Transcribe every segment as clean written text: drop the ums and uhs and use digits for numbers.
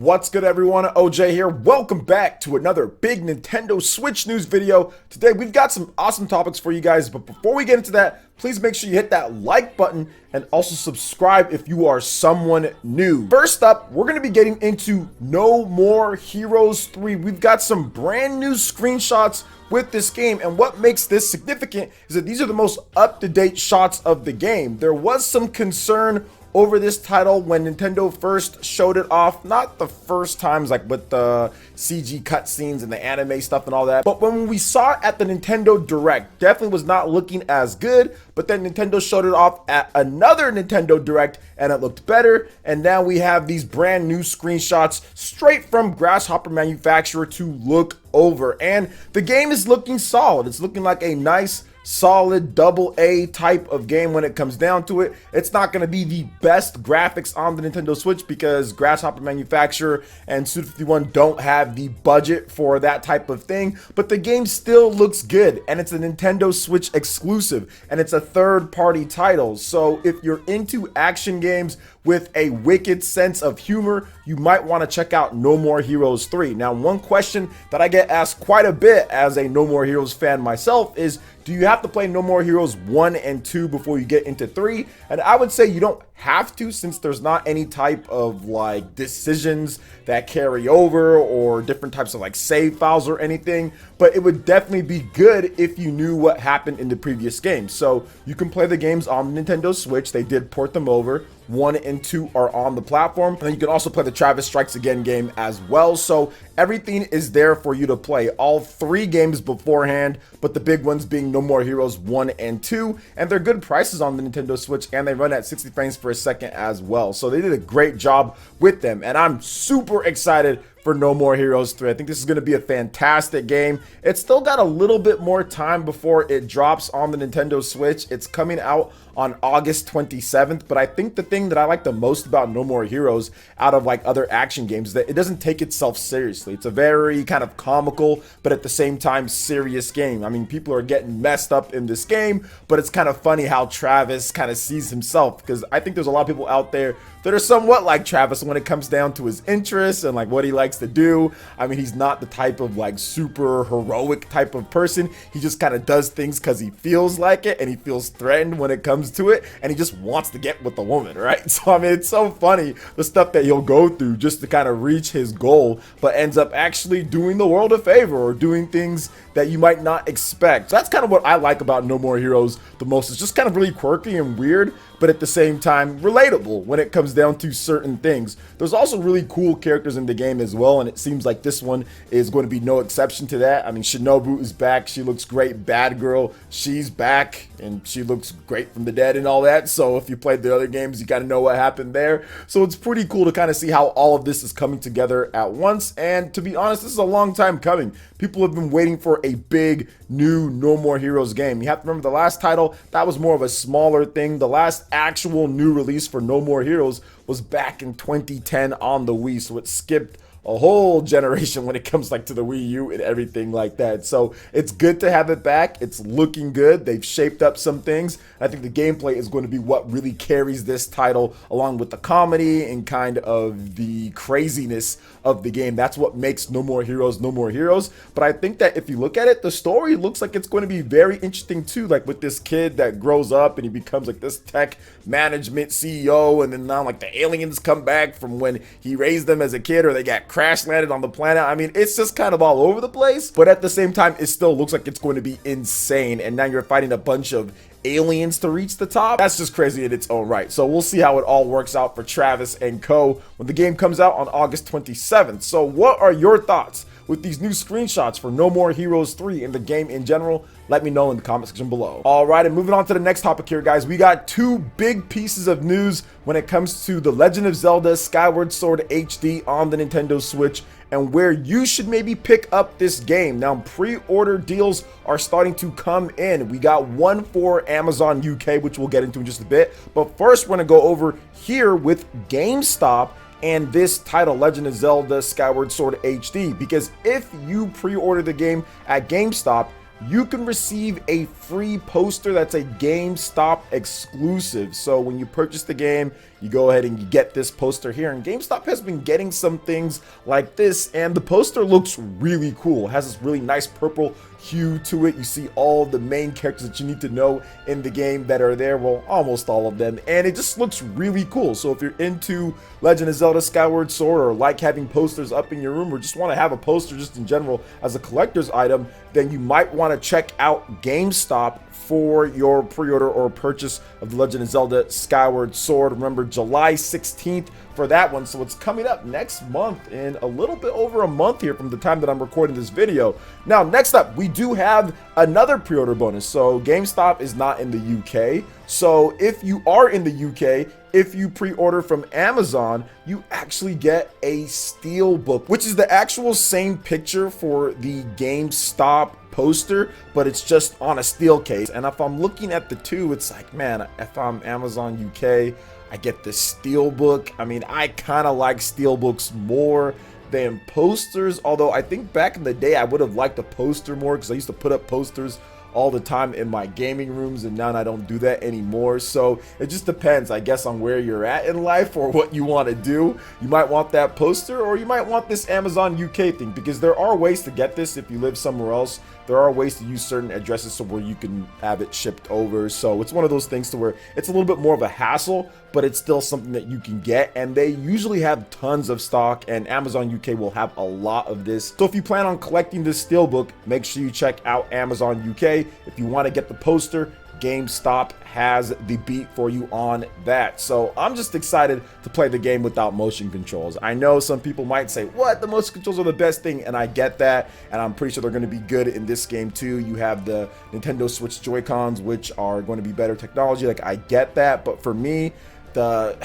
What's good, everyone? OJ here. Welcome back to another big Nintendo Switch news video. Today we've got some awesome topics for you guys, but before we get into that, please make sure you hit that like button and also subscribe if you are someone new. First up, we're going to be getting into No More Heroes 3. We've got some brand new screenshots with this game, and what makes this significant is that these are the most up-to-date shots of the game. There was some concern over this title when Nintendo first showed it off, not the first times like with the CG cutscenes and the anime stuff and all that, but when we saw it at the Nintendo Direct, definitely was not looking as good. But then Nintendo showed it off at another Nintendo Direct and it looked better, and now we have these brand new screenshots straight from Grasshopper manufacturer to look over, and the game is looking solid. It's looking like a nice solid AA type of game when it comes down to it. It's not going to be the best graphics on the Nintendo Switch because Grasshopper manufacturer and Suda51 don't have the budget for that type of thing, but the game still looks good, and it's a Nintendo Switch exclusive, and it's a third-party title. So if you're into action games with a wicked sense of humor, you might want to check out No More Heroes 3. Now, one question that I get asked quite a bit as a No More Heroes fan myself is, do you have to play No More Heroes 1 and 2 before you get into 3? And I would say you don't have to, since there's not any type of like decisions that carry over or different types of like save files or anything, but it would definitely be good if you knew what happened in the previous games. So you can play the games on the Nintendo Switch. They did port them over. 1 and 2 are on the platform, and then you can also play the Travis Strikes Again game as well. So everything is there for you to play, all 3 games beforehand, but the big ones being No More Heroes 1 and 2, and they're good prices on the Nintendo Switch, and they run at 60 frames per second as well. So they did a great job with them, and I'm super excited for No More Heroes 3. I think this is going to be a fantastic game. It's still got a little bit more time before it drops on the Nintendo Switch. It's coming out on August 27th, but I think the thing that I like the most about No More Heroes out of like other action games is that it doesn't take itself seriously. It's a very kind of comical, but at the same time serious game. I mean, people are getting messed up in this game, but it's kind of funny how Travis kind of sees himself, because I think there's a lot of people out there that are somewhat like Travis when it comes down to his interests and like what he likes to do. I mean, he's not the type of like super heroic type of person. He just kind of does things because he feels like it and he feels threatened when it comes to it, and he just wants to get with the woman, right? So I mean, it's so funny the stuff that he'll go through just to kind of reach his goal, but ends up actually doing the world a favor or doing things that you might not expect. So that's kind of what I like about No More Heroes the most. It's just kind of really quirky and weird, but at the same time relatable when it comes down to certain things. There's also really cool characters in the game as well, and it seems like this one is going to be no exception to that. I mean, Shinobu is back. She looks great. Bad Girl, she's back, and she looks great from the dead and all that. So if you played the other games, you kind of know what happened there. So it's pretty cool to kind of see how all of this is coming together at once. And to be honest, this is a long time coming. People have been waiting for a big new No More Heroes game. You have to remember the last title, that was more of a smaller thing. The last actual new release for No More Heroes was back in 2010 on the Wii, so it skipped a whole generation when it comes like to the Wii U and everything like that. So it's good to have it back. It's looking good. They've shaped up some things. I think the gameplay is going to be what really carries this title, along with the comedy and kind of the craziness of the game. That's what makes No More Heroes No More Heroes. But I think that if you look at it, the story looks like it's going to be very interesting too, like with this kid that grows up and he becomes like this tech management CEO, and then now like the aliens come back from when he raised them as a kid, or they got crash landed on the planet. I mean, it's just kind of all over the place, but at the same time, it still looks like it's going to be insane. And now you're fighting a bunch of aliens to reach the top. That's just crazy in its own right. So we'll see how it all works out for Travis and co when the game comes out on August 27th. So what are your thoughts with these new screenshots for No More Heroes 3 and the game in general? Let me know in the comment section below. All right, and moving on to the next topic here, guys. We got 2 big pieces of news when it comes to The Legend of Zelda Skyward Sword HD on the Nintendo Switch, and where you should maybe pick up this game. Now, pre-order deals are starting to come in. We got one for Amazon UK, which we'll get into in just a bit. But first, we're gonna go over here with GameStop and this title, Legend of Zelda Skyward Sword HD, because if you pre-order the game at GameStop, you can receive a free poster that's a GameStop exclusive. So when you purchase the game, you go ahead and you get this poster here, and GameStop has been getting some things like this, and the poster looks really cool. It has this really nice purple hue to it. You see all the main characters that you need to know in the game that are there, well, almost all of them, and it just looks really cool. So if you're into Legend of Zelda Skyward Sword, or like having posters up in your room, or just want to have a poster just in general as a collector's item, then you might want to check out GameStop for your pre-order or purchase of the Legend of Zelda Skyward Sword. Remember, July 16th for that one, so it's coming up next month, in a little bit over a month here from the time that I'm recording this video. Now, next up, we do have another pre-order bonus. So GameStop is not in the UK, so if you are in the UK, if you pre-order from Amazon, you actually get a Steelbook, which is the actual same picture for the GameStop poster, but it's just on a steel case. And if I'm looking at the two, it's like, man, if I'm Amazon UK, I get the Steelbook. I mean, I kind of like Steelbooks more than posters, although I think back in the day I would have liked a poster more, because I used to put up posters all the time in my gaming rooms, and now I don't do that anymore. So it just depends, I guess, on where you're at in life or what you want to do. You might want that poster, or you might want this Amazon UK thing, because there are ways to get this if you live somewhere else. There are ways to use certain addresses so where you can have it shipped over. So it's one of those things to where it's a little bit more of a hassle, but it's still something that you can get, and they usually have tons of stock, and Amazon UK will have a lot of this. So if you plan on collecting this Steelbook, make sure you check out Amazon UK. If you want to get the poster, GameStop has the beat for you on that. So I'm just excited to play the game without motion controls. I know some people might say, what, the motion controls are the best thing, and I get that, and I'm pretty sure they're going to be good in this game too. You have the Nintendo Switch Joy-Cons, which are going to be better technology. Like, I get that, but for me, the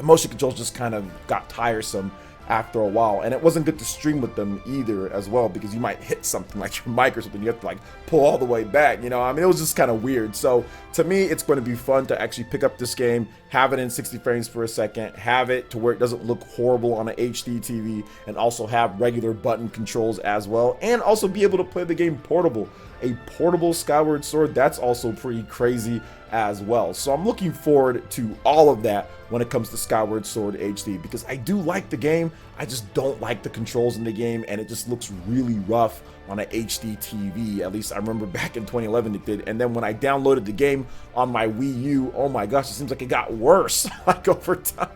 motion controls just kind of got tiresome after a while, and it wasn't good to stream with them either as well, because you might hit something like your mic or something, you have to like pull all the way back, you know. I mean, it was just kind of weird. So to me, it's going to be fun to actually pick up this game, have it in 60 frames per second, have it to where it doesn't look horrible on an HD TV, and also have regular button controls as well, and also be able to play the game portable. A portable Skyward Sword, that's also pretty crazy as well. So I'm looking forward to all of that when it comes to Skyward Sword HD, because I do like the game, I just don't like the controls in the game, and it just looks really rough on an HD TV. At least I remember back in 2011 it did. And then when I downloaded the game on my Wii U, oh my gosh, it seems like it got worse like over time.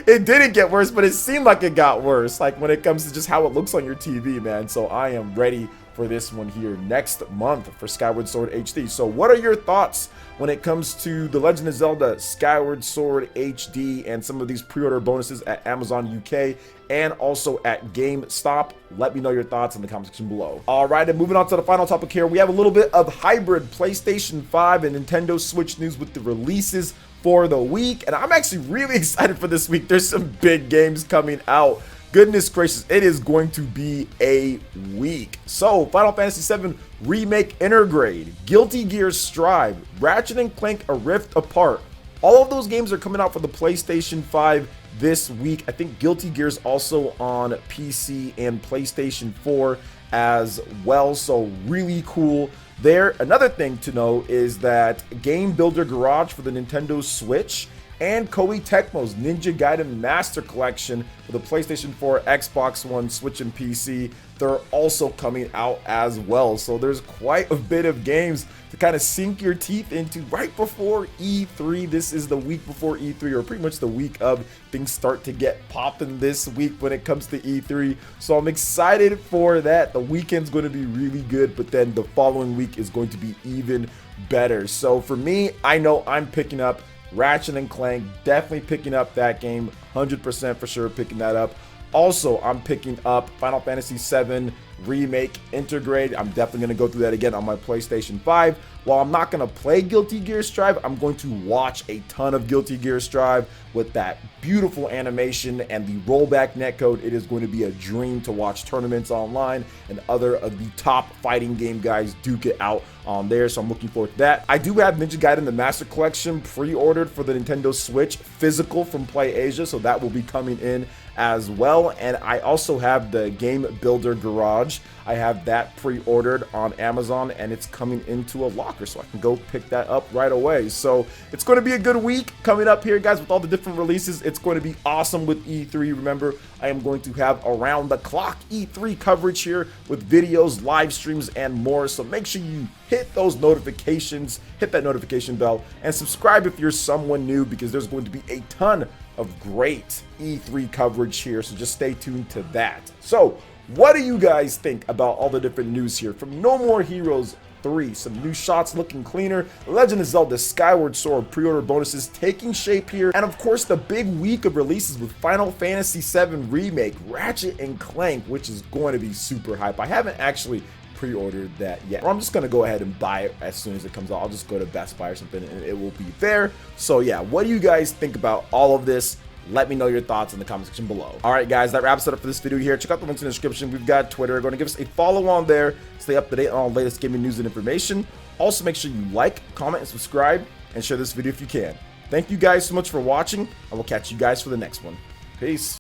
It didn't get worse, but it seemed like it got worse, like when it comes to just how it looks on your TV, man. So I am ready for this one here next month for Skyward Sword HD. So what are your thoughts when it comes to The Legend of Zelda Skyward Sword HD and some of these pre-order bonuses at Amazon UK and also at GameStop? Let me know your thoughts in the comment section below. All right, and moving on to the final topic here, we have a little bit of hybrid PlayStation 5 and Nintendo Switch news with the releases for the week, and I'm actually really excited for this week. There's some big games coming out. Goodness gracious, it is going to be a week. So, Final Fantasy VII Remake Intergrade, Guilty Gear Strive, Ratchet & Clank A Rift Apart. All of those games are coming out for the PlayStation 5 this week. I think Guilty Gear is also on PC and PlayStation 4 as well, so really cool there. Another thing to know is that Game Builder Garage for the Nintendo Switch and Koei Tecmo's Ninja Gaiden Master Collection for the PlayStation 4, Xbox One, Switch, and PC, they're also coming out as well. So there's quite a bit of games to kind of sink your teeth into right before E3. This is the week before E3, or pretty much the week of. Things start to get popping this week when it comes to E3. So I'm excited for that. The weekend's going to be really good, but then the following week is going to be even better. So for me, I know I'm picking up Ratchet & Clank, definitely picking up that game, 100% for sure picking that up. Also, I'm picking up Final Fantasy VII Remake Intergrade. I'm definitely going to go through that again on my PlayStation 5. While I'm not going to play Guilty Gear Strive, I'm going to watch a ton of Guilty Gear Strive with that beautiful animation and the rollback netcode. It is going to be a dream to watch tournaments online and other of the top fighting game guys duke it out on there, so I'm looking forward to that. I do have Ninja Gaiden the Master Collection pre-ordered for the Nintendo Switch, physical from PlayAsia, so that will be coming in as well. And I also have the Game Builder Garage Garage. I have that pre-ordered on Amazon, and it's coming into a locker, so I can go pick that up right away. So it's going to be a good week coming up here, guys, with all the different releases. It's going to be awesome with E3. Remember, I am going to have around the clock E3 coverage here with videos, live streams, and more. So make sure you hit those notifications, hit that notification bell, and subscribe if you're someone new, because there's going to be a ton of great E3 coverage here, so just stay tuned to that. So what do you guys think about all the different news here from No More Heroes 3? Some new shots looking cleaner, Legend of Zelda Skyward Sword pre-order bonuses taking shape here, and of course the big week of releases with Final Fantasy VII Remake, Ratchet and Clank, which is going to be super hype. I haven't actually pre-ordered that yet, or I'm just gonna go ahead and buy it as soon as it comes out. I'll just go to Best Buy or something and it will be there. So yeah, what do you guys think about all of this? Let me know your thoughts in the comment section below. All right, guys, that wraps it up for this video here. Check out the links in the description. We've got Twitter. Go and give us a follow on there. Stay up to date on all the latest gaming news and information. Also, make sure you like, comment, and subscribe, and share this video if you can. Thank you guys so much for watching. I will catch you guys for the next one. Peace.